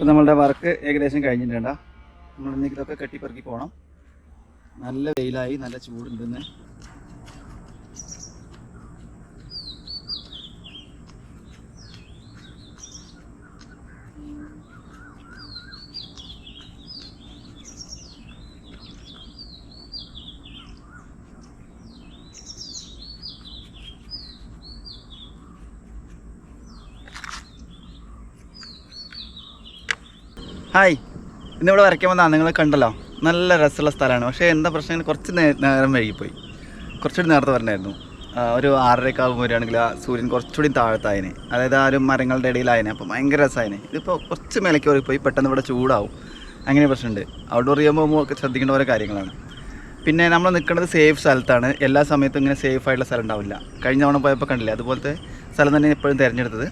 ഇപ്പോൾ നമ്മളുടെ വർക്ക് ഏകദേശം കഴിഞ്ഞിട്ടുണ്ടോ. നമ്മൾ ഇതൊക്കെ കെട്ടിപ്പെറുക്കി പോകണം. നല്ല വെയിലായി, നല്ല ചൂടുണ്ടെന്ന്. ഹായ്, ഇന്നിവിടെ വരയ്ക്കാൻ വന്നാൽ നിങ്ങൾ കണ്ടല്ലോ, നല്ല രസമുള്ള സ്ഥലമാണ്. പക്ഷേ എന്താ പ്രശ്നം, കുറച്ച് നേരം വൈകിപ്പോയി. കുറച്ചുകൂടി നേരത്തെ വരണമായിരുന്നു. ഒരു 6:30 ആകുമ്പോൾ വരികയാണെങ്കിൽ ആ സൂര്യൻ കുറച്ചുകൂടി താഴത്തായനെ, അതായത് ആ ഒരു മരങ്ങളുടെ ഇടയിലായനെ. അപ്പോൾ ഭയങ്കര രസമായനെ. ഇതിപ്പോൾ കുറച്ച് മേലേക്ക് പോയി പെട്ടെന്ന് ഇവിടെ ചൂടാവും. അങ്ങനെ പ്രശ്നമുണ്ട്. ഔട്ട്ഡോർ ചെയ്യുമ്പോൾ ഒക്കെ ശ്രദ്ധിക്കേണ്ട ഓരോ കാര്യങ്ങളാണ്. പിന്നെ നമ്മൾ നിൽക്കുന്നത് സേഫ് സ്ഥലത്താണ്. എല്ലാ സമയത്തും ഇങ്ങനെ സേഫ് ആയിട്ടുള്ള സ്ഥലം ഉണ്ടാവില്ല. കഴിഞ്ഞ തവണ പോയപ്പോൾ കണ്ടില്ലേ, അതുപോലത്തെ സ്ഥലം തന്നെ എപ്പോഴും തിരഞ്ഞെടുത്തത്.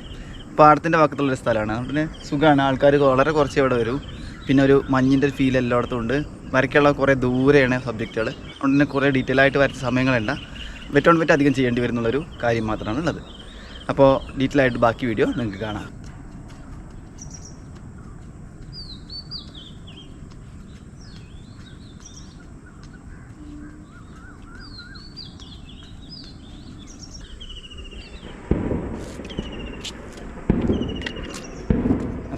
പാടത്തിൻ്റെ ഭാഗത്തുള്ളൊരു സ്ഥലമാണ്. പിന്നെ സുഖമാണ്, ആൾക്കാർ വളരെ കുറച്ച് ഇവിടെ വരും. പിന്നെ ഒരു മഞ്ഞിൻ്റെ ഒരു ഫീൽ എല്ലായിടത്തും ഉണ്ട്. വരയ്ക്കുള്ള കുറേ ദൂരെയാണ് സബ്ജക്റ്റുകൾ. അതുകൊണ്ട് തന്നെ കുറേ ഡീറ്റെയിൽ ആയിട്ട് വരച്ച സമയങ്ങളല്ല, വെറ്റ് ഓൺ വെറ്റ് അധികം ചെയ്യേണ്ടി വരുന്നുള്ളൊരു കാര്യം മാത്രമാണ് ഉള്ളത്. അപ്പോൾ ഡീറ്റെയിൽ ആയിട്ട് ബാക്കി വീഡിയോ നിങ്ങൾക്ക് കാണാം.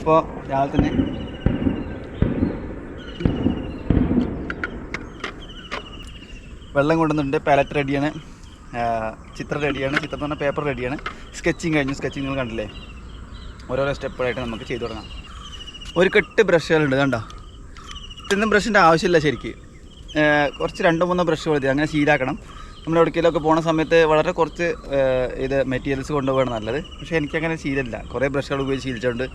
അപ്പോൾ രാവിലെ തന്നെ വെള്ളം കൊണ്ടുവന്നിട്ടുണ്ട്. പാലറ്റ് റെഡിയാണ്, ചിത്രം റെഡിയാണ്. ചിത്രം എന്ന് പറഞ്ഞാൽ പേപ്പർ റെഡിയാണ്. സ്കെച്ചിങ് കഴിഞ്ഞു. സ്കെച്ചിങ് നിങ്ങൾ കണ്ടില്ലേ, ഓരോരോ സ്റ്റെപ്പായിട്ട് നമുക്ക് ചെയ്തു തുടങ്ങാം. ഒരു കെട്ട് ബ്രഷുകളുണ്ട്, കണ്ടോ. ഇതൊന്നും ബ്രഷിൻ്റെ ആവശ്യമില്ല ശരിക്ക്. കുറച്ച് 2-3 ബ്രഷ് മതി. അങ്ങനെ ശീലാക്കണം. നമ്മൾ എവിടേക്കെങ്കിലുമൊക്കെ പോകുന്ന സമയത്ത് വളരെ കുറച്ച് ഇത് മെറ്റീരിയൽസ് കൊണ്ടുപോകണം നല്ലത്. പക്ഷേ എനിക്കങ്ങനെ ശീലമില്ല. കുറേ ബ്രഷുകൾ ഉപയോഗിച്ച് ശീലിച്ചുകൊണ്ട്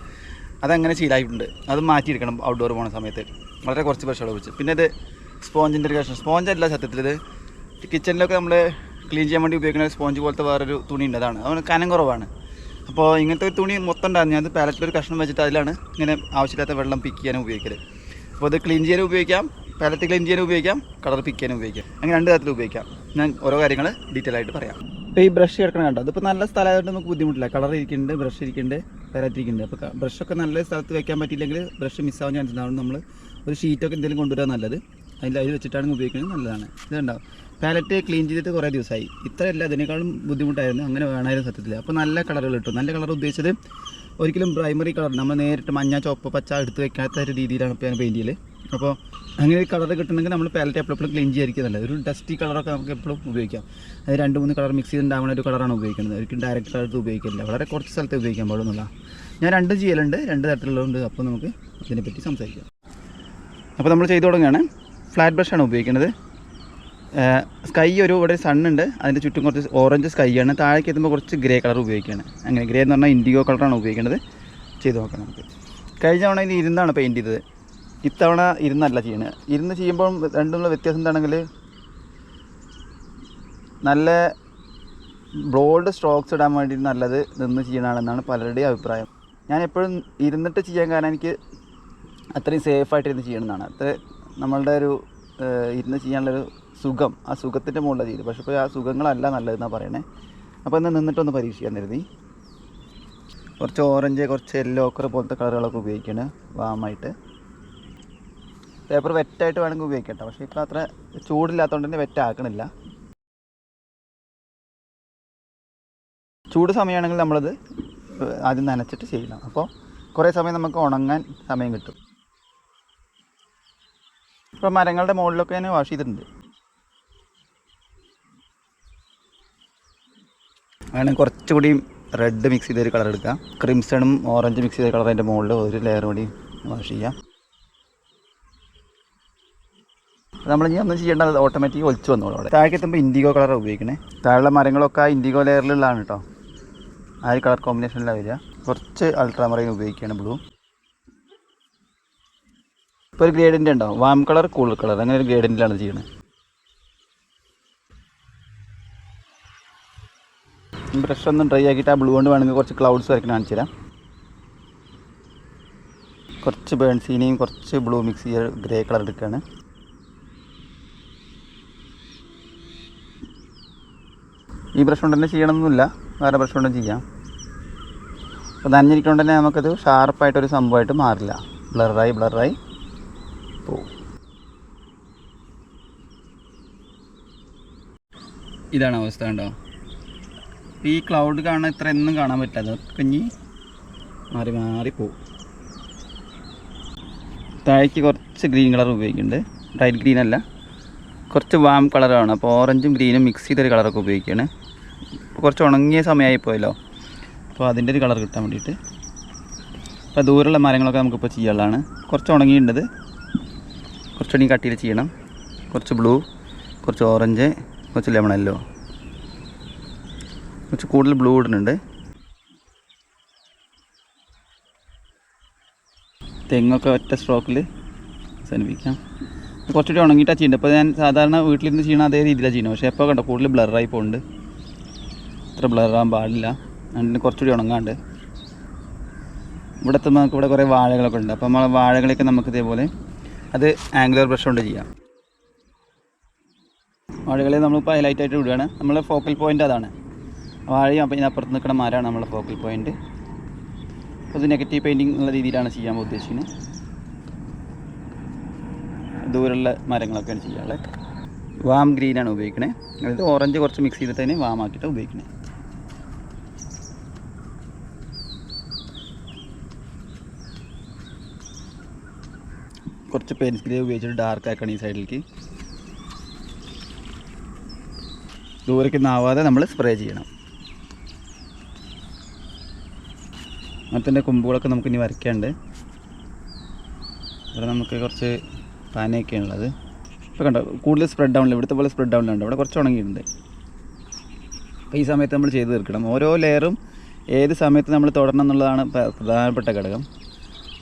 അതങ്ങനെ ശീലമായിട്ടുണ്ട്. അത് മാറ്റിയെടുക്കണം ഔട്ട്ഡോർ പോകുന്ന സമയത്ത്. വളരെ കുറച്ച് ബ്രഷുകൾ ഉപയോഗിച്ച്. പിന്നെ ഇത് സ്പോഞ്ചിൻ്റെ ഒരു കഷ്ണം. സ്പോഞ്ചല്ല സത്യത്തിൽ, ഇത് കിച്ചണിലൊക്കെ നമ്മൾ ക്ലീൻ ചെയ്യാൻ വേണ്ടി ഉപയോഗിക്കുന്ന സ്പോഞ്ച് പോലത്തെ വേറൊരു തുണി ഉണ്ട്. അതാണ് അവന് കനം കുറവാണ്. അപ്പോൾ ഇങ്ങനത്തെ ഒരു തുണി മൊത്തം ഉണ്ടായിരുന്നു. ഞാൻ പാലറ്റിലൊരു കഷ്ണം വെച്ചിട്ട് അതിലാണ് ഇങ്ങനെ ആവശ്യമില്ലാത്ത വെള്ളം പിക്ക് ചെയ്യാനും ഉപയോഗിക്കൽ. അപ്പോൾ അത് ക്ലീൻ ചെയ്യാനും ഉപയോഗിക്കാം, പാലറ്റ് ക്ലീൻ ചെയ്യാനും ഉപയോഗിക്കാം, കളർ പിക്ക് ചെയ്യാനും ഉപയോഗിക്കാം. അങ്ങനെ 2 തരത്തിൽ ഉപയോഗിക്കാം. ഞാൻ ഓരോ കാര്യങ്ങൾ ഡീറ്റെയിൽ ആയിട്ട് പറയാം. ഇപ്പോൾ ഈ ബ്രഷ് കിടക്കണം കണ്ടോ, അതിപ്പോൾ നല്ല സ്ഥലമായതുകൊണ്ട് നമുക്ക് ബുദ്ധിമുട്ടില്ല. കളർ ഇരിക്കുന്നുണ്ട്, ബ്രഷ് ഇരിക്കുന്നുണ്ട്, പാലറ്റ് ഇരിക്കുന്നുണ്ട്. അപ്പോൾ ബ്രഷൊക്കെ നല്ല സ്ഥലത്ത് വെക്കാൻ പറ്റിയില്ലെങ്കിൽ ബ്രഷ് മിസ്സാവാൻ ചാൻസ് ഉണ്ടാവും. നമ്മൾ ഒരു ഷീറ്റൊക്കെ എന്തെങ്കിലും കൊണ്ടുവരാൻ നല്ലത്. അതിൽ വെച്ചിട്ടാണ് ഉപയോഗിക്കുന്നത്, നല്ലതാണ്. ഇതുണ്ടാവും. പാലറ്റ് ക്ലീൻ ചെയ്തിട്ട് കുറേ ദിവസമായി. ഇത്രയല്ല, അതിനേക്കാളും ബുദ്ധിമുട്ടായിരുന്നു. അങ്ങനെ വേണമായിരുന്നു സത്യത്തിൽ. അപ്പോൾ നല്ല കളറുകൾ കിട്ടും. നല്ല കളർ ഉദ്ദേശിച്ചത് ഒരിക്കലും പ്രൈമറി കളർ, നമ്മൾ നേരിട്ട് മഞ്ഞ, ചുവപ്പ്, പച്ച എടുത്ത് വെക്കാത്ത ഒരു രീതിയിലാണ് ഇപ്പോൾ ഞാൻ പെയിൻറ്റ് ചെയ്യൽ. അപ്പോൾ അങ്ങനെ ഒരു കളർ കിട്ടണമെങ്കിൽ നമ്മൾ പാലറ്റ് എപ്പോഴും ക്ലീൻ ചെയ്യാതിരിക്കുന്നില്ല. ഒരു ഡസ്റ്റി കളറൊക്കെ നമുക്ക് എപ്പോഴും ഉപയോഗിക്കാം. അത് 2-3 കളർ മിക്സ് ചെയ്തുണ്ടാവുന്ന ഒരു കളറാണ് ഉപയോഗിക്കുന്നത്. ഒരിക്കലും ഡയറക്റ്റ് കളർ ഉപയോഗിക്കില്ല. വളരെ കുറച്ച് സ്ഥലത്ത് ഉപയോഗിക്കാൻ പാടുന്നില്ല. ഞാൻ 2 ചെയ്യലുണ്ട്, 2 തരത്തിലുള്ളതുണ്ട്. അപ്പോൾ നമുക്ക് ഇതിനെപ്പറ്റി സംസാരിക്കാം. അപ്പോൾ നമ്മൾ ചെയ്തു തുടങ്ങുകയാണ്. ഫ്ലാറ്റ് ബ്രഷാണ് ഉപയോഗിക്കുന്നത്. സ്കൈ ഇവിടെ സണ്ണുണ്ട്, അതിൻ്റെ ചുറ്റും കുറച്ച് ഓറഞ്ച് സ്കൈ ആണ്. താഴേക്ക് എത്തുമ്പോൾ കുറച്ച് ഗ്രേ കളർ ഉപയോഗിക്കുകയാണ്. അങ്ങനെ ഗ്രേ എന്ന് പറഞ്ഞാൽ ഇൻഡിഗോ കളറാണ് ഉപയോഗിക്കുന്നത്. ചെയ്ത് നോക്കാം നമുക്ക്. കഴിഞ്ഞ തവണ ഇത് ഇരുന്നാണ് പെയിൻറ്റ് ചെയ്തത്. ഇത്തവണ ഇരുന്നല്ല ചെയ്യണത്. ഇരുന്ന് ചെയ്യുമ്പോൾ രണ്ടുമുള്ള വ്യത്യാസം എന്താണെങ്കിൽ, നല്ല ബ്രോഡ് സ്ട്രോക്സ് ഇടാൻ വേണ്ടി നല്ലത് നിന്ന് ചെയ്യണമെന്നാണ് പലരുടെയും അഭിപ്രായം. ഞാൻ എപ്പോഴും ഇരുന്നിട്ട് ചെയ്യാൻ കാരണം എനിക്ക് അത്രയും സേഫായിട്ട് ഇരുന്ന് ചെയ്യണമെന്നാണ്. അത്ര നമ്മളുടെ ഒരു ഇരുന്ന് ചെയ്യാനുള്ളൊരു സുഖം, ആ സുഖത്തിൻ്റെ മുകളിലാണ് ചെയ്ത്. പക്ഷേ ഇപ്പോൾ ആ സുഖങ്ങളല്ല നല്ലതെന്നാണ് പറയണേ. അപ്പോൾ ഇന്ന് നിന്നിട്ടൊന്ന് പരീക്ഷിക്കാൻ കരുതി. കുറച്ച് ഓറഞ്ച്, കുറച്ച് യെല്ലോ ഒക്കെ പോലത്തെ കളറുകളൊക്കെ ഉപയോഗിക്കുകയാണ് വാമായിട്ട്. പേപ്പർ വെറ്റായിട്ട് വേണമെങ്കിൽ ഉപയോഗിക്കാം കേട്ടോ. പക്ഷേ ഇപ്പോൾ അത്ര ചൂടില്ലാത്തതുകൊണ്ട് തന്നെ വെറ്റാക്കണില്ല. ചൂട് സമയമാണെങ്കിൽ നമ്മളത് ആദ്യം നനച്ചിട്ട് ചെയ്യണം. അപ്പോൾ കുറേ സമയം നമുക്ക് ഉണങ്ങാൻ സമയം കിട്ടും. ഇപ്പോൾ മരങ്ങളുടെ മുകളിലൊക്കെ ഞാൻ വാഷ് ചെയ്തിട്ടുണ്ട്. വേണമെങ്കിൽ കുറച്ചുകൂടി റെഡ് മിക്സ് ചെയ്തൊരു കളർ എടുക്കാം. ക്രിംസണും ഓറഞ്ച് മിക്സ് ചെയ്ത കളർ അതിൻ്റെ മുകളിൽ ഒരു ലെയർ കൂടി വാഷ് ചെയ്യാം. നമ്മൾ ഇനി ഒന്നും ചെയ്യേണ്ടത് ഓട്ടോമാറ്റിക് ഒലിച്ച് വന്നോളൂ. അവിടെ താഴേക്ക് എത്തുമ്പോൾ ഇൻഡിഗോ കളറാണ് ഉപയോഗിക്കണേ. താഴെയുള്ള മരങ്ങളൊക്കെ ആ ഇൻഡിഗോ ലെയറിലുള്ളതാണ് കേട്ടോ. ആ ഒരു കളർ കോമ്പിനേഷനിലാണ് വരിക. കുറച്ച് അൾട്രാമറൈൻ ഉപയോഗിക്കുകയാണ്, ബ്ലൂ. ഇപ്പോൾ ഒരു ഗ്രേഡിൻ്റെ ഉണ്ടാവും, വാം കളർ, കൂൾ കളർ, അങ്ങനെ ഒരു ഗ്രേഡിൻ്റിലാണ് ചെയ്യുന്നത്. ബ്രഷ് ഒന്ന് ഡ്രൈ ആക്കിയിട്ട് ആ ബ്ലൂ കൊണ്ട് വേണമെങ്കിൽ കുറച്ച് ക്ലൗഡ്സ് വരയ്ക്കാൻ കാണിച്ചു തരാം. കുറച്ച് ബേൺസീനെയും കുറച്ച് ബ്ലൂ മിക്സ് ചെയ്ത് ഗ്രേ കളർ എടുക്കുകയാണ്. ഈ ബ്രഷ് കൊണ്ട് തന്നെ ചെയ്യണമെന്നൊന്നുമില്ല, വേറെ ബ്രഷ് കൊണ്ടും ചെയ്യാം. അപ്പോൾ നനഞ്ഞിരിക്കൊണ്ട് തന്നെ നമുക്കത് ഷാർപ്പായിട്ടൊരു സംഭവമായിട്ട് മാറില്ല, ബ്ലറായി പോവും. ഇതാണ് അവസ്ഥ കണ്ടോ. ഈ ക്ലൗഡ് കാണാൻ ഇത്ര ഒന്നും കാണാൻ പറ്റില്ല, അതൊക്കെ ഇനി മാറി പോവും. താഴേക്ക് കുറച്ച് ഗ്രീൻ കളർ ഉപയോഗിക്കുന്നുണ്ട്, ബ്രൈറ്റ് ഗ്രീൻ അല്ല, കുറച്ച് വാം കളറാണ്. അപ്പോൾ ഓറഞ്ചും ഗ്രീനും മിക്സ് ചെയ്തൊരു കളറൊക്കെ ഉപയോഗിക്കുകയാണ്. ഇപ്പോൾ കുറച്ച് ഉണങ്ങിയ സമയമായി പോയല്ലോ, അപ്പോൾ അതിൻ്റെ ഒരു കളർ കിട്ടാൻ വേണ്ടിയിട്ട്. അപ്പോൾ ദൂരെയുള്ള മരങ്ങളൊക്കെ നമുക്കിപ്പോൾ ചെയ്യാനുള്ളതാണ്. കുറച്ച് ഉണങ്ങിയിട്ടത് കുറച്ചുകൂടി കട്ടിയിൽ ചെയ്യണം. കുറച്ച് ബ്ലൂ, കുറച്ച് ഓറഞ്ച്, കുറച്ച് ലെമൺ യെല്ലോ, കുറച്ച് കൂടുതൽ ബ്ലൂ ഇടുന്നുണ്ട്. തെങ്ങൊക്കെ ഒറ്റ സ്ട്രോക്കിൽ അവസാനിപ്പിക്കാം. കുറച്ചുകൂടി ഉണങ്ങിയിട്ടാണ് ചെയ്യുന്നത്. ഇപ്പോൾ ഞാൻ സാധാരണ വീട്ടിലിരുന്ന് ചെയ്യണം അതേ രീതിയിലാണ് ചെയ്യുന്നത്. പക്ഷേ ഇപ്പോൾ കണ്ടോ കൂടുതൽ ബ്ലറായി പോകുന്നുണ്ട്. ഇത്ര ബ്ലറാകാൻ പാടില്ല, അതിന് കുറച്ചുകൂടി ഉണങ്ങാണ്ട്. ഇവിടെ എത്തുമ്പോൾ നമുക്ക് ഇവിടെ കുറേ വാഴകളൊക്കെ ഉണ്ട്. അപ്പോൾ നമ്മൾ വാഴകളൊക്കെ നമുക്ക് ഇതേപോലെ അത് ആംഗുലർ ബ്രഷ് കൊണ്ട് ചെയ്യാം. വാഴകളെ നമ്മളിപ്പോൾ ഹൈലൈറ്റായിട്ട് വിടുകയാണ്. നമ്മളെ ഫോക്കൽ പോയിൻ്റ് അതാണ്. വാഴയും അപ്പം ഇതിനപ്പുറത്ത് നിൽക്കുന്ന മരമാണ് നമ്മളെ ഫോക്കൽ പോയിൻ്റ്. അപ്പോൾ ഇത് നെഗറ്റീവ് പെയിൻറ്റിങ് എന്നുള്ള രീതിയിലാണ് ചെയ്യാൻ ഉദ്ദേശിക്കുന്നത്. ദൂരമുള്ള മരങ്ങളൊക്കെയാണ് ചെയ്യാനുള്ളത്. വാം ഗ്രീനാണ് ഉപയോഗിക്കണേ, അതായത് ഓറഞ്ച് കുറച്ച് മിക്സ് ചെയ്തിട്ട് തന്നെ വാമാക്കിയിട്ട് ഉപയോഗിക്കണേ. കുറച്ച് പെൻസിൽ ഉപയോഗിച്ചിട്ട് ഡാർക്ക് ആക്കണം ഈ സൈഡിലേക്ക്. ദൂരേക്ക് നാവാതെ നമ്മൾ സ്പ്രേ ചെയ്യണം. മരത്തിൻ്റെ കൊമ്പുകളൊക്കെ നമുക്കിനി വരയ്ക്കാണ്ട്. ഇവിടെ നമുക്ക് കുറച്ച് പാനയൊക്കെയാണുള്ളത്. ഇപ്പോൾ കണ്ടോ കൂടുതൽ സ്പ്രെഡ് ആവണില്ല, ഇവിടുത്തെ പോലെ സ്പ്രെഡ് ആവണില്ല. ഇവിടെ കുറച്ച് ഉണങ്ങിയിട്ടുണ്ട്. അപ്പോൾ ഈ സമയത്ത് നമ്മൾ ചെയ്ത് തീർക്കണം. ഓരോ ലെയറും ഏത് സമയത്ത് നമ്മൾ തുടരണം എന്നുള്ളതാണ് പ്രധാനപ്പെട്ട ഘടകം.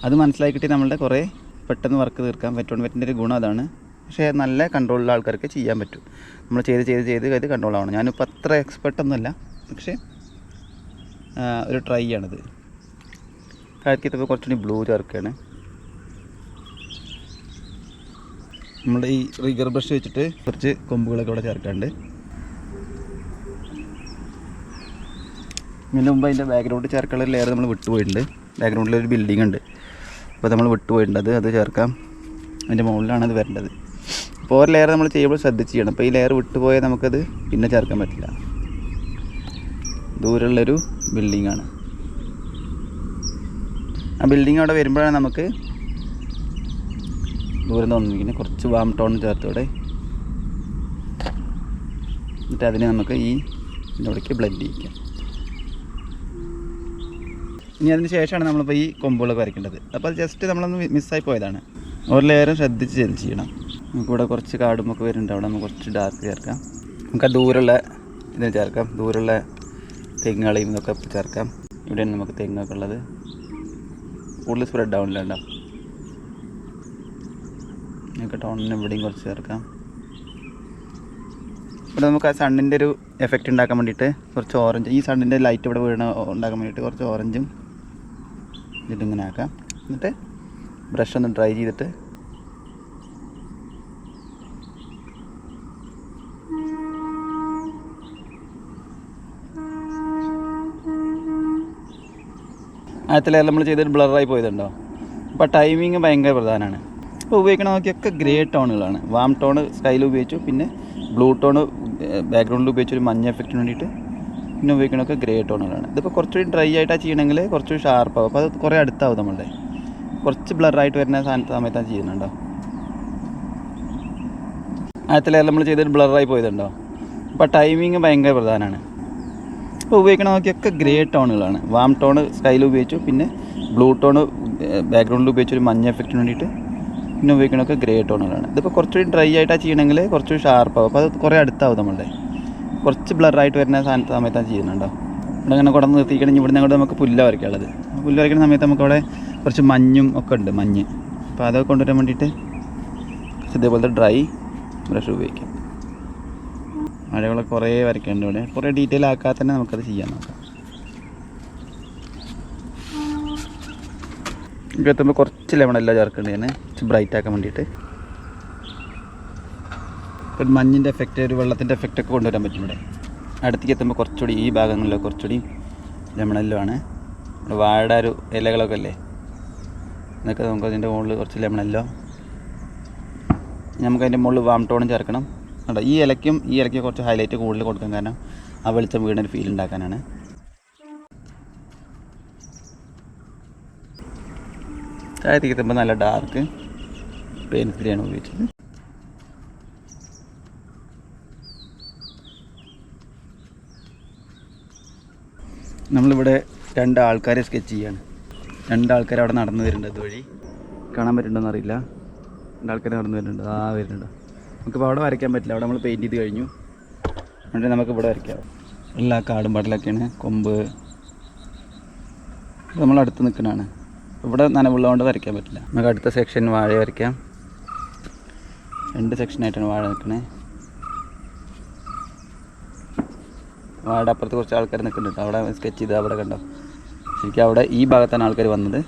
അത് മനസ്സിലാക്കിയിട്ട് നമ്മളുടെ കുറേ പെട്ടെന്ന് വർക്ക് തീർക്കാൻ പറ്റും. പറ്റുന്ന ഒരു ഗുണം അതാണ്. പക്ഷേ നല്ല കൺട്രോളുള്ള ആൾക്കാർക്ക് ചെയ്യാൻ പറ്റും. നമ്മൾ ചെയ്ത് കൺട്രോൾ ആവണം. ഞാനിപ്പോൾ അത്ര എക്സ്പെർട്ടൊന്നുമല്ല, പക്ഷേ ഒരു ട്രൈ ആണിത്. കാഴ്ചയ്ക്ക് കുറച്ചുകൂടി ബ്ലൂ ചേർക്കുകയാണ്. നമ്മുടെ ഈ റിഗർ ബ്രഷ് വെച്ചിട്ട് കുറച്ച് കൊമ്പുകളൊക്കെ ഇവിടെ ചേർക്കാണ്ട്. ഇതിന് മുമ്പ് അതിൻ്റെ ബാക്ക്ഗ്രൗണ്ട് ചേർക്കാനുള്ള ലെയർ നമ്മൾ വിട്ടുപോയിട്ടുണ്ട്. ബാക്ക്ഗ്രൗണ്ടിലൊരു ബിൽഡിംഗ് ഉണ്ട്, അപ്പോൾ നമ്മൾ വിട്ടുപോയിട്ടുണ്ട്. അത് ചേർക്കാം. അതിൻ്റെ മുകളിലാണ് അത് വരേണ്ടത്. അപ്പോൾ ഒരു ലെയർ നമ്മൾ ചെയ്യുമ്പോൾ ശ്രദ്ധിച്ച് ചെയ്യണം. അപ്പോൾ ഈ ലെയർ വിട്ടുപോയാൽ നമുക്കത് പിന്നെ ചേർക്കാൻ പറ്റില്ല. ദൂരമുള്ളൊരു ബിൽഡിങ്ങാണ്. ആ ബിൽഡിംഗ് അവിടെ വരുമ്പോഴാണ് നമുക്ക് ദൂരം തോന്നിക്കുന്നത്. കുറച്ച് വാം ടോൺ ചേർത്തോടെ എന്നിട്ട് അതിനെ നമുക്ക് ഈ ഇവിടേക്ക് ബ്ലെൻഡ് ചെയ്യിക്കാം. ഇനി അതിന് ശേഷമാണ് നമ്മളിപ്പോൾ ഈ കൊമ്പുകളൊക്കെ വരയ്ക്കേണ്ടത്. അപ്പോൾ അത് ജസ്റ്റ് നമ്മളൊന്ന് മിസ്സായി പോയതാണ്. ഒരു ലെയറും ശ്രദ്ധിച്ച് ചെയ്യണം. നമുക്കിവിടെ കുറച്ച് കാടുമൊക്കെ വരുന്നുണ്ട്, അവിടെ നമുക്ക് കുറച്ച് ഡാർക്ക് ചേർക്കാം. നമുക്ക് ആ ദൂരമുള്ള ഇതിന് ചേർക്കാം. ദൂരമുള്ള തെങ്ങുകളെയും ഇതൊക്കെ ചേർക്കാം. ഇവിടെയാണ് നമുക്ക് തെങ്ങൊക്കെ ഉള്ളത്. കൂടുതൽ സ്പ്രെഡ് ആവണില്ല ഉണ്ടാവും. നമുക്ക് ടോണിന് ഇവിടെയും കുറച്ച് ചേർക്കാം. ഇവിടെ നമുക്ക് ആ സണ്ണിൻ്റെ ഒരു എഫക്റ്റ് ഉണ്ടാക്കാൻ വേണ്ടിയിട്ട് കുറച്ച് ഓറഞ്ച്, ഈ സണ്ണിൻ്റെ ലൈറ്റ് ഇവിടെ വീണ ഉണ്ടാക്കാൻ വേണ്ടിയിട്ട് കുറച്ച് ഓറഞ്ചും ഇതിങ്ങനെ ആക്കാം. എന്നിട്ട് ബ്രഷ് ഒന്ന് ഡ്രൈ ചെയ്തിട്ട് ആദ്യത്തെ ലെയർ നമ്മൾ ചെയ്തിട്ട് ബ്ലറായി പോയതുണ്ടോ. അപ്പോൾ ടൈമിങ് ഭയങ്കര പ്രധാനമാണ്. ഇപ്പോൾ ഉപയോഗിക്കണ നോക്കിയൊക്കെ ഗ്രേ ടോണുകളാണ്. വാം ടോൺ സ്കൈയിൽ ഉപയോഗിച്ചു, പിന്നെ ബ്ലൂ ടോൺ ബാക്ക്ഗ്രൗണ്ടിൽ ഉപയോഗിച്ചൊരു മഞ്ഞ എഫക്റ്റിന് വേണ്ടിയിട്ട് പിന്നെ ഉപയോഗിക്കണമൊക്കെ ഗ്രേ ടോണുകളാണ്. ഇതിപ്പോൾ കുറച്ചുകൂടി ഡ്രൈ ആയിട്ടാണ് ചെയ്യണമെങ്കിൽ കുറച്ചുകൂടി ഷാർപ്പാവും. അപ്പോൾ അത് കുറേ അടുത്താവും. നമ്മളുടെ കുറച്ച് ബ്ലറായിട്ട് വരുന്ന സമയത്താണ് ചെയ്യുന്നുണ്ടോ. ആദ്യത്തെ ലെയർ നമ്മൾ ചെയ്തിട്ട് ബ്ലറായി പോയതുണ്ടോ. അപ്പോൾ ടൈമിങ് ഭയങ്കര പ്രധാനമാണ്. ഇപ്പോൾ ഉപയോഗിക്കണ നോക്കിയൊക്കെ ഗ്രേ ടോണുകളാണ്. വാം ടോൺ സ്കൈയിൽ ഉപയോഗിച്ചു, പിന്നെ ബ്ലൂ ടോൺ ബാക്ക്ഗ്രൗണ്ടിൽ ഉപയോഗിച്ചൊരു മഞ്ഞ എഫക്റ്റിന് വേണ്ടിയിട്ട് പിന്നെ ഉപയോഗിക്കണമൊക്കെ ഗ്രേ ടോണുകളാണ്. ഇതിപ്പോൾ കുറച്ചുകൂടി ഡ്രൈ ആയിട്ടാണ് ചെയ്യണമെങ്കിൽ കുറച്ചുകൂടി ഷാർപ്പാവും. അപ്പോൾ അത് കുറേ അടുത്താവും. നമ്മളുടെ കുറച്ച് ബ്ലറായിട്ട് വരുന്ന സമയത്താണ് ചെയ്യുന്നുണ്ടോ. ഇവിടെ അങ്ങനെ കുടന്ന് നിർത്തിക്കണമെങ്കിൽ ഇവിടെ നിന്ന് നമുക്ക് പുല്ല് വരയ്ക്കാനുള്ളത്. പുല്ല് വരയ്ക്കുന്ന സമയത്ത് നമുക്കവിടെ കുറച്ച് മഞ്ഞും ഒക്കെ ഉണ്ട്, മഞ്ഞ്. അപ്പോൾ അതൊക്കെ കൊണ്ടുവരാൻ വേണ്ടിയിട്ട് ഇതേപോലത്തെ ഡ്രൈ ബ്രഷ് ഉപയോഗിക്കാം. മഴകളൊക്കെ കുറേ വരയ്ക്കേണ്ട ഇവിടെ. കുറേ ഡീറ്റെയിൽ ആക്കാതെ തന്നെ നമുക്കത് ചെയ്യാൻ നോക്കാം. ഇവിടെ എത്തുമ്പോൾ കുറച്ച് ലെമണെല്ലാം ചേർക്കേണ്ടതാണ്, കുറച്ച് ബ്രൈറ്റ് ആക്കാൻ വേണ്ടിയിട്ട്. ഒരു മഞ്ഞിൻ്റെ എഫക്റ്റ്, ഒരു വെള്ളത്തിൻ്റെ എഫക്റ്റൊക്കെ കൊണ്ടുവരാൻ പറ്റും ഇവിടെ. അടുത്തേക്ക് എത്തുമ്പോൾ കുറച്ചുകൂടി ഈ ഭാഗങ്ങളിലൊക്കെ കുറച്ചുകൂടി ലെമണെല്ലോ ആണ്. വാഴയുടെ ഒരു ഇലകളൊക്കെ അല്ലേ, എന്നൊക്കെ നമുക്ക് അതിൻ്റെ മുകളിൽ കുറച്ച് ലെമണല്ലോ. നമുക്കതിൻ്റെ മുകളിൽ വാം ടോണും ചേർക്കണം. കേട്ടോ, ഈ ഇലയ്ക്കും കുറച്ച് ഹൈലൈറ്റ് കൂടുതൽ കൊടുക്കാൻ കാരണം ആ വെളിച്ചം വീടിനൊരു ഫീൽ ഉണ്ടാക്കാനാണ്. താഴത്തേക്ക് എത്തുമ്പോൾ നല്ല ഡാർക്ക് പെൻസിലാണ് ഉപയോഗിച്ചത്. നമ്മളിവിടെ 2 ആൾക്കാരെ സ്കെച്ച് ചെയ്യാണ്. 2 ആൾക്കാർ അവിടെ നടന്നു വരുന്നുണ്ട്. അതുവഴി കാണാൻ പറ്റുന്നുണ്ടോയെന്ന് അറിയില്ല. 2 ആൾക്കാർ നടന്നു വരുന്നുണ്ട്. വരുന്നുണ്ട്. നമുക്കിപ്പോൾ അവിടെ വരയ്ക്കാൻ പറ്റില്ല, അവിടെ നമ്മൾ പെയിൻറ്റ് ചെയ്ത് കഴിഞ്ഞു. അതുകൊണ്ട് നമുക്ക് ഇവിടെ വരയ്ക്കാം. എല്ലാ കാടും പാടലൊക്കെയാണ്. കൊമ്പ് നമ്മളടുത്ത് നിൽക്കുന്നതാണ്. ഇവിടെ നനവുള്ളതുകൊണ്ട് വരയ്ക്കാൻ പറ്റില്ല. നമുക്ക് അടുത്ത സെക്ഷൻ വാഴ വരയ്ക്കാം. 2 സെക്ഷനായിട്ടാണ് വാഴ നിൽക്കണേ. വാഴ അപ്പുറത്ത് കുറച്ച് ആൾക്കാർ നിൽക്കുന്നുണ്ട്. അവിടെ സ്കെച്ച് ചെയ്ത് അവിടെ കണ്ടോ. ശരിക്കും അവിടെ ഈ ഭാഗത്താണ് ആൾക്കാർ വന്നത്.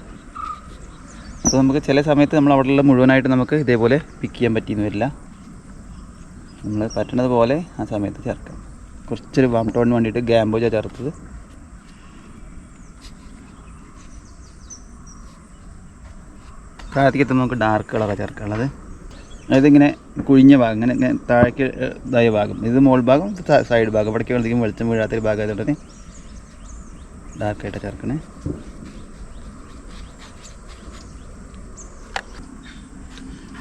അപ്പോൾ നമുക്ക് ചില സമയത്ത് നമ്മൾ അവിടെയുള്ള മുഴുവനായിട്ട് നമുക്ക് ഇതേപോലെ പിക്ക് ചെയ്യാൻ പറ്റിയെന്ന് വരില്ല. നമ്മൾ പറ്റുന്നത് പോലെ ആ സമയത്ത് ചേർക്കാം. കുറച്ചൊരു വാം ടോണിന് വേണ്ടിയിട്ട് ഗാംബോജ ചേർത്തത്. താഴത്തേക്ക് എത്തുമ്പോൾ നമുക്ക് ഡാർക്ക് കളറാണ് ചേർക്കാനുള്ളത്. അതായത് ഇങ്ങനെ കുഴിഞ്ഞ ഭാഗം, ഇങ്ങനെ താഴേക്ക് ഇതായ ഭാഗം, ഇത് മോൾ ഭാഗം, ഇത് സൈഡ് ഭാഗം. ഇവിടേക്ക് വളരെയധികം വെളിച്ചം വീഴാത്തൊരു ഭാഗം ആയതുകൊണ്ട് തന്നെ ഡാർക്കായിട്ട് ചേർക്കണേ.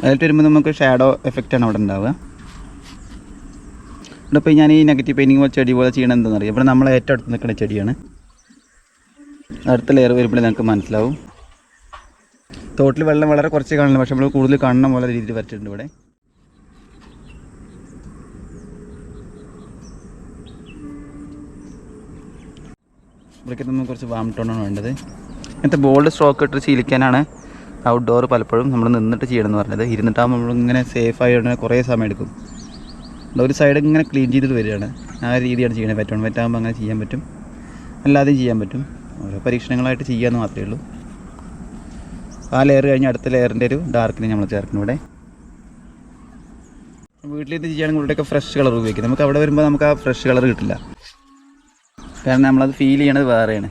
അതിലിട്ട് വരുമ്പോൾ നമുക്ക് ഷാഡോ എഫക്റ്റാണ് അവിടെ ഉണ്ടാവുക. ഇവിടെ ഇപ്പോൾ ഞാൻ ഈ നെഗറ്റീവ് പെയിൻറ്റിങ് പോലെ ചെടി പോലെ ചെയ്യണം എന്താണെന്ന് അറിയാം. ഇവിടെ നമ്മളെ ഏറ്റവും അടുത്ത് നിൽക്കുന്ന ചെടിയാണ്. അടുത്ത ലെയർ വരുമ്പോഴേ നമുക്ക് മനസ്സിലാവും. തോട്ടിൽ വെള്ളം വളരെ കുറച്ച് കാണില്ല, പക്ഷെ നമ്മൾ കൂടുതൽ കാണുന്ന പോലെ രീതിയിൽ വരച്ചിട്ടുണ്ട് ഇവിടെ. ഇവിടേക്ക് നമുക്ക് കുറച്ച് വാം ടോണാണ് വേണ്ടത്. ഇങ്ങനത്തെ ബോൾഡ് സ്ട്രോക്ക് ഇട്ട് ശീലിക്കാനാണ് ഔട്ട്ഡോർ പലപ്പോഴും നമ്മൾ നിന്നിട്ട് ചെയ്യണമെന്ന് പറഞ്ഞത്. ഇരുന്നിട്ടാകുമ്പോൾ നമ്മളിങ്ങനെ സേഫായി ഉടനെ കുറേ സമയം എടുക്കും. ഒരു സൈഡ് ഇങ്ങനെ ക്ലീൻ ചെയ്തിട്ട് വരികയാണ്. ആ രീതിയാണ് ചെയ്യണത്. പറ്റാകുമ്പോൾ അങ്ങനെ ചെയ്യാൻ പറ്റും, അല്ലാതെയും ചെയ്യാൻ പറ്റും. ഓരോ പരീക്ഷണങ്ങളായിട്ട് ചെയ്യാമെന്ന് മാത്രമേ ഉള്ളൂ. ആ ലെയർ കഴിഞ്ഞ് അടുത്ത ലെയറിൻ്റെ ഒരു ഡാർക്കിനെ നമ്മൾ ചേർക്കണം. ഇവിടെ വീട്ടിലിത് ചെയ്യുകയാണെങ്കിൽ ഇവിടെയൊക്കെ ഫ്രഷ് കളർ ഉപയോഗിക്കും. നമുക്ക് അവിടെ വരുമ്പോൾ നമുക്ക് ആ ഫ്രഷ് കളർ കിട്ടില്ല, കാരണം നമ്മളത് ഫീൽ ചെയ്യണത് വേറെയാണ്.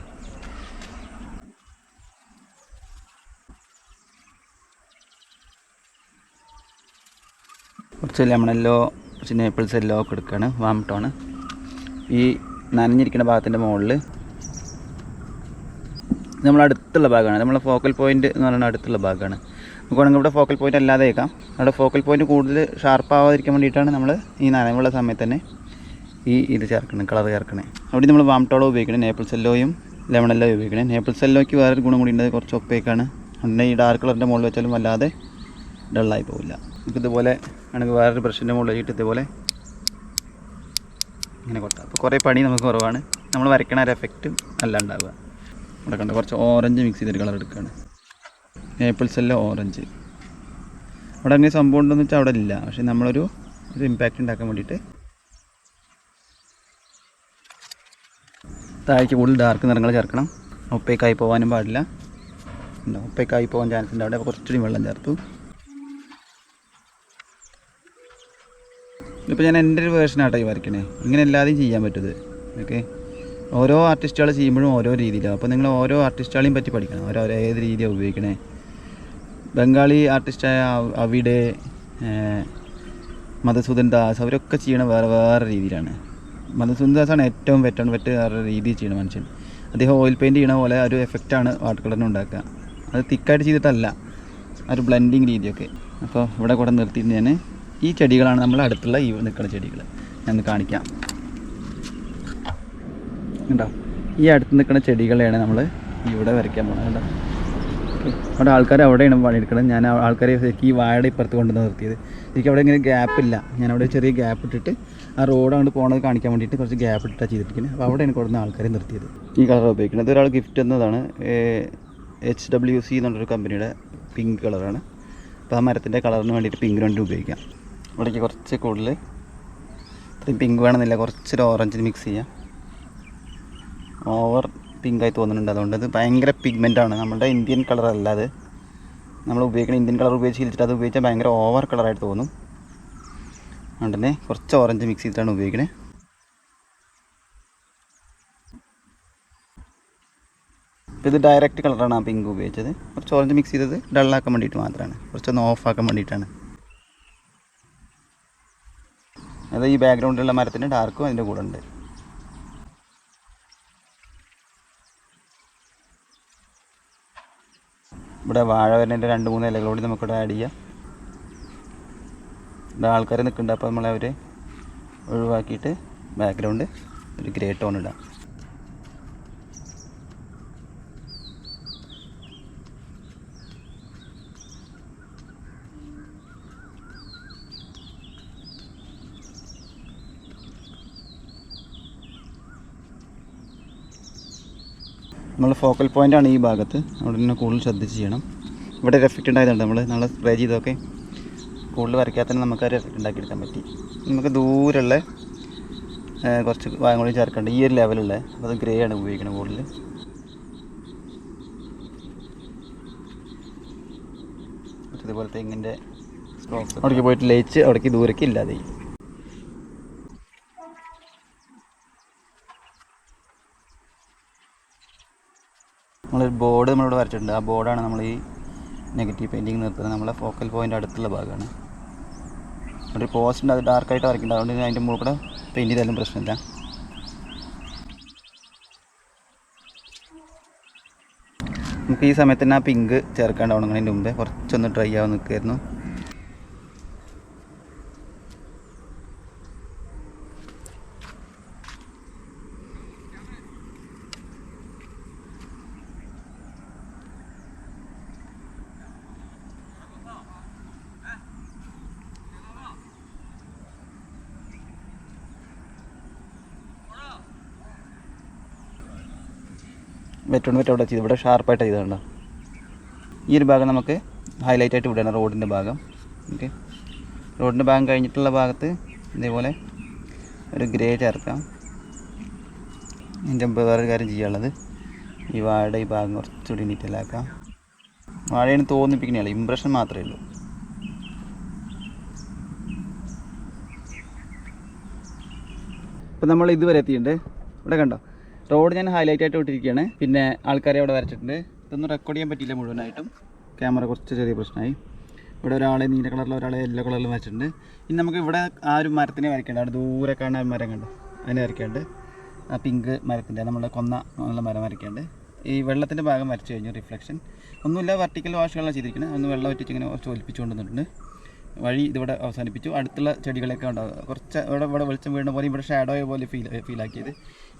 കുറച്ച് ലെമണെല്ലോ കുറച്ച് നേപ്പിൾസ് എല്ലോ ഒക്കെ എടുക്കുകയാണ്. വാം ടോണ് ഈ നനഞ്ഞിരിക്കുന്ന ഭാഗത്തിൻ്റെ മുകളിൽ. നമ്മളടുത്തുള്ള ഭാഗമാണ്, നമ്മളെ ഫോക്കൽ പോയിൻറ്റ് എന്ന് പറയുന്നത് അടുത്തുള്ള ഭാഗമാണ്. നമുക്ക് വേണമെങ്കിൽ ഇവിടെ ഫോക്കൽ പോയിൻ്റ് അല്ലാതെ വെക്കാം. അവിടെ ഫോക്കൽ പോയിൻറ്റ് കൂടുതൽ ഷാർപ്പാവാതിരിക്കാൻ വേണ്ടിയിട്ടാണ് നമ്മൾ ഈ നനവുള്ള സമയത്ത് തന്നെ ഇത് ചേർക്കണം, കളർ ചേർക്കണേ. അവിടെ നമ്മൾ വാം ടോളോ ഉപയോഗിക്കണം, നേപ്പിൾസ് എല്ലോയും ലെമണെല്ലോ ഉപയോഗിക്കണേ. നേപ്പിൾസ് എല്ലോയ്ക്ക് വേറൊരു ഗുണം കൂടി ഉണ്ട്, കുറച്ച് ഒപ്പേക്കാണ്. അങ്ങനെ ഈ ഡാർക്ക് കളറിൻ്റെ മുകളിൽ വെച്ചാലും വല്ലാതെ ഡള്ളായി പോവില്ല. നമുക്ക് ഇതുപോലെ ആണെങ്കിൽ വേറൊരു ബ്രഷിൻ്റെ മുകളിൽ വെച്ചിട്ട് ഇതുപോലെ ഇങ്ങനെ കൊട്ടാം. അപ്പോൾ കുറേ പണി നമുക്ക് കുറവാണ്. നമ്മൾ വരയ്ക്കണ ഒരു എഫക്റ്റ് അല്ല ഉണ്ടാവുക. ഇവിടെ കണ്ട കുറച്ച് ഓറഞ്ച് മിക്സ് ചെയ്തൊരു കളർ എടുക്കുകയാണ്. നേപ്പിൾസ് എല്ലാം ഓറഞ്ച്. അവിടെ അങ്ങനെ സംഭവം ഉണ്ടെന്ന് വെച്ചാൽ അവിടെ ഇല്ല, പക്ഷേ നമ്മളൊരു ഇമ്പാക്റ്റ് ഉണ്ടാക്കാൻ വേണ്ടിയിട്ട് താഴേക്ക് കൂടുതൽ ഡാർക്ക് നിറങ്ങൾ ചേർക്കണം. ഒപ്പേക്കായി പോകാനും പാടില്ല. ഒപ്പേക്കായി പോകാൻ ചാൻസ് ഉണ്ട്. അവിടെ കുറച്ചുകൂടി വെള്ളം ചേർത്തു. ഇപ്പോൾ ഞാൻ എൻ്റെ ഒരു വേർഷനാട്ടോ ഈ വരയ്ക്കണേ. ഇങ്ങനെ എല്ലാതെയും ചെയ്യാൻ പറ്റുന്നത്. ഓക്കെ, ഓരോ ആർട്ടിസ്റ്റുകൾ ചെയ്യുമ്പോഴും ഓരോ രീതിയിലാണ്. അപ്പോൾ നിങ്ങൾ ഓരോ ആർട്ടിസ്റ്റുകളെയും പറ്റി പഠിക്കണം. ഏത് രീതിയാണ് ഉപയോഗിക്കണേ. ബംഗാളി ആർട്ടിസ്റ്റായ അവിടെ, മധുസൂദൻ ദാസ്, അവരൊക്കെ ചെയ്യണ വേറെ വേറെ രീതിയിലാണ്. മധുസൂദൻ ദാസാണ് ഏറ്റവും വേറെ രീതിയിൽ ചെയ്യണ മനുഷ്യൻ. അദ്ദേഹം ഓയിൽ പെയിൻറ്റ് ചെയ്യണ പോലെ ഒരു എഫക്റ്റാണ് വാട്ടർ കളറിന് ഉണ്ടാക്കുക. അത് തിക്കായിട്ട് ചെയ്തിട്ടല്ല, ഒരു ബ്ലെൻഡിങ് രീതിയൊക്കെ. അപ്പോൾ ഇവിടെ കൂടെ നിർത്തിയിട്ട് ഞാൻ ഈ ചെടികളാണ് നമ്മൾ അടുത്തുള്ള ഈ നിൽക്കുന്ന ചെടികൾ ഞാൻ കാണിക്കാം. ഉണ്ടോ, ഈ അടുത്ത് നിൽക്കുന്ന ചെടികളെയാണ് നമ്മൾ ഇവിടെ വരയ്ക്കാൻ പോകുന്നത്. കേട്ടോ, അവിടെ ആൾക്കാർ അവിടെയാണ് പണിയെടുക്കുന്നത്. ഞാൻ ആൾക്കാരെ ശരിക്കും ഈ വാഴയുടെ ഇപ്പുറത്ത് കൊണ്ടുവന്ന് നിർത്തിയത്. ശരിക്കും അവിടെ ഇങ്ങനെ ഗ്യാപ്പില്ല. ഞാനവിടെ ചെറിയ ഗ്യാപ്പ് ഇട്ടിട്ട് ആ റോഡ് അങ്ങോട്ട് പോകുന്നത് കാണിക്കാൻ വേണ്ടിയിട്ട് കുറച്ച് ഗ്യാപ്പ് ഇട്ടിട്ടാണ് ചെയ്തിരിക്കുന്നത്. അപ്പോൾ അവിടെയാണ് കൊടുക്കുന്ന ആൾക്കാരെ നിർത്തിയത്. ഈ കളർ ഉപയോഗിക്കുന്നത് ഒരാൾ ഗിഫ്റ്റ് എന്നതാണ്. HWC എന്നുള്ളൊരു കമ്പനിയുടെ പിങ്ക് കളറാണ്. അപ്പോൾ ആ മരത്തിൻ്റെ കളറിന് വേണ്ടിയിട്ട് പിങ്ക് വേണ്ടി ഉപയോഗിക്കാം. ഇവിടേക്ക് കുറച്ച് കൂടുതൽ ഇത്രയും പിങ്ക് വേണമെന്നില്ല, കുറച്ചൊരു ഓറഞ്ചിന് മിക്സ് ചെയ്യാം. ഓവർ പിങ്കായി തോന്നുന്നുണ്ട്, അതുകൊണ്ട് ഇത് ഭയങ്കര പിഗ്മെൻ്റാണ്. നമ്മുടെ ഇന്ത്യൻ കളർ അല്ല അത്. നമ്മൾ ഉപയോഗിക്കുന്ന ഇന്ത്യൻ കളർ ഉപയോഗിച്ച് ശീലിച്ചിട്ട് അത് ഉപയോഗിച്ചാൽ ഭയങ്കര ഓവർ കളറായിട്ട് തോന്നും. അതുകൊണ്ട് തന്നെ കുറച്ച് ഓറഞ്ച് മിക്സ് ചെയ്തിട്ടാണ് ഉപയോഗിക്കുന്നത്. ഇത് ഡയറക്റ്റ് കളറാണ് ആ പിങ്ക് ഉപയോഗിച്ചത്. കുറച്ച് ഓറഞ്ച് മിക്സ് ചെയ്തത് ഡള്ളാക്കാൻ വേണ്ടിയിട്ട് മാത്രമാണ്, കുറച്ചൊന്ന് ഓഫാക്കാൻ വേണ്ടിയിട്ടാണ്. അത് ഈ ബാക്ക്ഗ്രൗണ്ടിലുള്ള മരത്തിൻ്റെ ഡാർക്കും അതിൻ്റെ കൂടെ ഉണ്ട്. ഇവിടെ വാഴ വരുന്നതിൻ്റെ 2-3 ഇലകളോട് നമുക്കിവിടെ ആഡ് ചെയ്യാം. ഇവിടെ ആൾക്കാർ നിൽക്കുന്നുണ്ട്, അപ്പോൾ നമ്മളവർ ഒഴിവാക്കിയിട്ട് ബാക്ക്ഗ്രൗണ്ട് ഒരു ഗ്രേ ടോൺ ഇടാം. നമ്മൾ ഫോക്കൽ പോയിൻ്റാണ് ഈ ഭാഗത്ത്, അവിടെ നിന്ന് കൂടുതൽ ശ്രദ്ധിച്ച് ചെയ്യണം. ഇവിടെ ഒരു എഫക്റ്റ് ഉണ്ടായതുകൊണ്ട് നമ്മൾ നാളെ സ്പ്രേ ചെയ്തൊക്കെ കൂടുതൽ വരയ്ക്കാത്ത തന്നെ നമുക്ക് ഒരു എഫക്റ്റ് ഉണ്ടാക്കിയെടുക്കാൻ പറ്റി. നമുക്ക് ദൂരമുള്ള കുറച്ച് ഭാഗം കൂടി ചേർക്കേണ്ട ഈ ഒരു ലെവലുള്ള, അപ്പോൾ അത് ഗ്രേ ആണ് ഉപയോഗിക്കുന്നത് കൂടുതൽ. ഇതുപോലത്തെ ഇങ്ങനെ സ്ട്രോക്സ് അവിടേക്ക് പോയിട്ട് ലയിച്ച് അവിടേക്ക് ദൂരേക്ക് ഇല്ലാതെ. നമ്മളൊരു ബോർഡ് നമ്മളിവിടെ വരച്ചിട്ടുണ്ട്. ആ ബോർഡാണ് നമ്മൾ ഈ നെഗറ്റീവ് പെയിൻറ്റിങ് നിർത്തുന്നത്. നമ്മളെ ഫോക്കൽ പോയിൻ്റ് അടുത്തുള്ള ഭാഗമാണ്. ഒരു പോസ്റ്റ് ഉണ്ട്, അത് ഡാർക്കായിട്ട് വരയ്ക്കേണ്ടത്. അതുകൊണ്ട് അതിൻ്റെ മുകളിൽ കൂടെ പെയിൻറ്റ് ചെയ്താലും പ്രശ്നമില്ല. നമുക്ക് ഈ സമയത്ത് തന്നെ ആ പിങ്ക് ചേർക്കാണ്ട് ഉണങ്ങുന്നതിന് മുമ്പേ കുറച്ചൊന്ന് ഡ്രൈ ആവാൻ നിൽക്കുമായിരുന്നു. വെറ്റോണ്ട് അവിടെ ചെയ്ത് ഇവിടെ ഷാർപ്പായിട്ട് ചെയ്തതുണ്ടോ. ഈ ഒരു ഭാഗം നമുക്ക് ഹൈലൈറ്റ് ആയിട്ട് വിടണം, റോഡിൻ്റെ ഭാഗം. ഓക്കെ, റോഡിൻ്റെ ഭാഗം കഴിഞ്ഞിട്ടുള്ള ഭാഗത്ത് ഇതേപോലെ ഒരു ഗ്രേ ചേർക്കാം. ഇതിൻ്റെ വേറൊരു കാര്യം ചെയ്യാനുള്ളത്, ഈ വാഴയുടെ ഈ ഭാഗം കുറച്ചുകൂടി ഡീറ്റെയിലാക്കാം. വാഴയാണ് തോന്നിപ്പിക്കണേ, ഇമ്പ്രഷൻ മാത്രമേ ഉള്ളൂ. ഇപ്പോൾ നമ്മൾ ഇതുവരെ എത്തിയിട്ടുണ്ട്. ഇവിടെ കണ്ടോ, റോഡ് ഞാൻ ഹൈലൈറ്റ് ആയിട്ട് വിട്ടിരിക്കുകയാണ്. പിന്നെ ആൾക്കാരെ അവിടെ വരച്ചിട്ടുണ്ട്. ഇതൊന്നും റെക്കോർഡ് ചെയ്യാൻ പറ്റിയില്ല മുഴുവനായിട്ടും, ക്യാമറ കുറച്ച് ചെറിയ പ്രശ്നമായി. ഇവിടെ ഒരാളെ നീല കളറിൽ, ഒരാളെ യെല്ലോ കളറിൽ വരച്ചിട്ടുണ്ട്. ഇനി നമുക്ക് ഇവിടെ ആ ഒരു മരത്തിനെ വരയ്ക്കേണ്ട, അവിടെ ദൂരെ കാണാൻ മരം കണ്ട് അതിനെ വരയ്ക്കാണ്ട്, ആ പിങ്ക് മരത്തിൻ്റെ നമ്മളെ കൊന്ന ഉള്ള മരം വരയ്ക്കാണ്ട്. ഈ വെള്ളത്തിൻ്റെ ഭാഗം വരച്ച് കഴിഞ്ഞു, റിഫ്ലക്ഷൻ ഒന്നുമില്ല, വെർട്ടിക്കൽ വാഷുകളാണ് ചെയ്തിരിക്കുന്നത്. ഒന്ന് വെള്ളം ഒറ്റിച്ച് ഇങ്ങനെ കുറച്ച് ഒലിപ്പിച്ചു കൊണ്ടുവന്നിട്ടുണ്ട്. വഴി ഇതിവിടെ അവസാനിപ്പിച്ചു. അടുത്തുള്ള ചെടികളൊക്കെ ഉണ്ടാവും, കുറച്ച് ഇവിടെ വെളിച്ചം വീഴുന്ന പോലെ, ഇവിടെ ഷാഡോ പോലെ ഫീലാക്കിയത്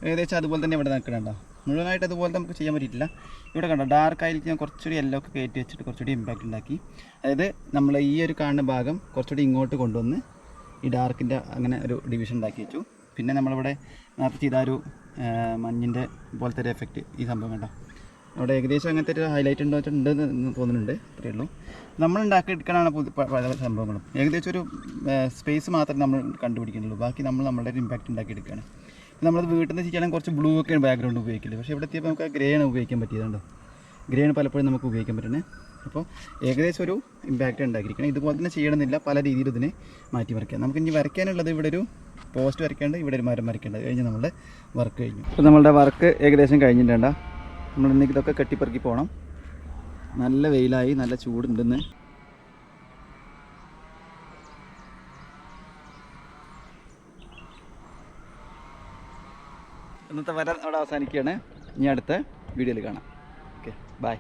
ഏകദേശം അതുപോലെ തന്നെ ഇവിടെ നിൽക്കണുണ്ടോ. മുഴുവനായിട്ട് അതുപോലെ നമുക്ക് ചെയ്യാൻ പറ്റിയിട്ടില്ല. ഇവിടെ കണ്ടോ, ഡാർക്കായിട്ട് ഞാൻ കുറച്ചുകൂടി യെല്ലോ ഒക്കെ കയറ്റി വെച്ചിട്ട് കുറച്ചുകൂടി ഇമ്പാക്റ്റ് ഉണ്ടാക്കി. അതായത് നമ്മൾ ഈ ഒരു കാണുന്ന ഭാഗം കുറച്ചുകൂടി ഇങ്ങോട്ട് കൊണ്ടുവന്ന് ഈ ഡാർക്കിൻ്റെ അങ്ങനെ ഒരു ഡിവിഷൻ ഉണ്ടാക്കി വെച്ചു. പിന്നെ നമ്മളിവിടെ നേരത്തെ ചെയ്ത ഒരു മഞ്ഞിൻ്റെ പോലത്തെ ഒരു എഫക്റ്റ്, ഈ സംഭവം കണ്ടോ, അവിടെ ഏകദേശം അങ്ങനത്തെ ഒരു ഹൈലൈറ്റ് ഉണ്ടെന്ന് തോന്നുന്നുണ്ട്. അത്രയേ ഉള്ളൂ. നമ്മൾ ഉണ്ടാക്കിയെടുക്കാനാണ് പല സംഭവങ്ങളും. ഏകദേശം ഒരു സ്പേസ് മാത്രമേ നമ്മൾ കണ്ടുപിടിക്കുന്നുള്ളൂ, ബാക്കി നമ്മളുടെ ഒരു ഇമ്പാക്റ്റ് ഉണ്ടാക്കിയെടുക്കുകയാണ്. നമ്മളത് വീട്ടിൽ നിന്ന് ചെയ്യാനും കുറച്ച് ബ്ലൂ ഒക്കെയാണ് ബാക്ക്ഗ്രൗണ്ട് ഉപയോഗിക്കില്ല. പക്ഷേ ഇവിടെ എത്തിയപ്പോൾ നമുക്ക് ഗ്രേ ആണ് ഉപയോഗിക്കാൻ പറ്റിയതുണ്ടോ. ഗ്രേ ആണ് പലപ്പോഴും നമുക്ക് ഉപയോഗിക്കാൻ പറ്റുന്നത്. അപ്പോൾ ഏകദേശം ഒരു ഇമ്പാക്റ്റ് ഉണ്ടാക്കിയിരിക്കണം. ഇതുപോലെ തന്നെ ചെയ്യണമെന്നില്ല, പല രീതിയിൽ ഇതിനെ മാറ്റി വരയ്ക്കാം. നമുക്ക് ഇനി വരയ്ക്കാനുള്ളത് ഇവിടെ ഒരു പോസ്റ്റ് വരയ്ക്കേണ്ടത്, ഇവിടെ ഒരു മരം വരയ്ക്കേണ്ടത് കഴിഞ്ഞ് നമ്മളുടെ വർക്ക് കഴിഞ്ഞു. അപ്പോൾ നമ്മളുടെ വർക്ക് ഏകദേശം കഴിഞ്ഞിട്ടുണ്ട. നമ്മളിന്ന് ഇതൊക്കെ കെട്ടിപ്പറക്കി പോകണം. നല്ല വെയിലായി, നല്ല ചൂടുണ്ടെന്ന്. ഇന്നത്തെ വര അവിടെ അവസാനിക്കുകയാണ്. ഇനി അടുത്ത വീഡിയോയിൽ കാണാം. Okay, by.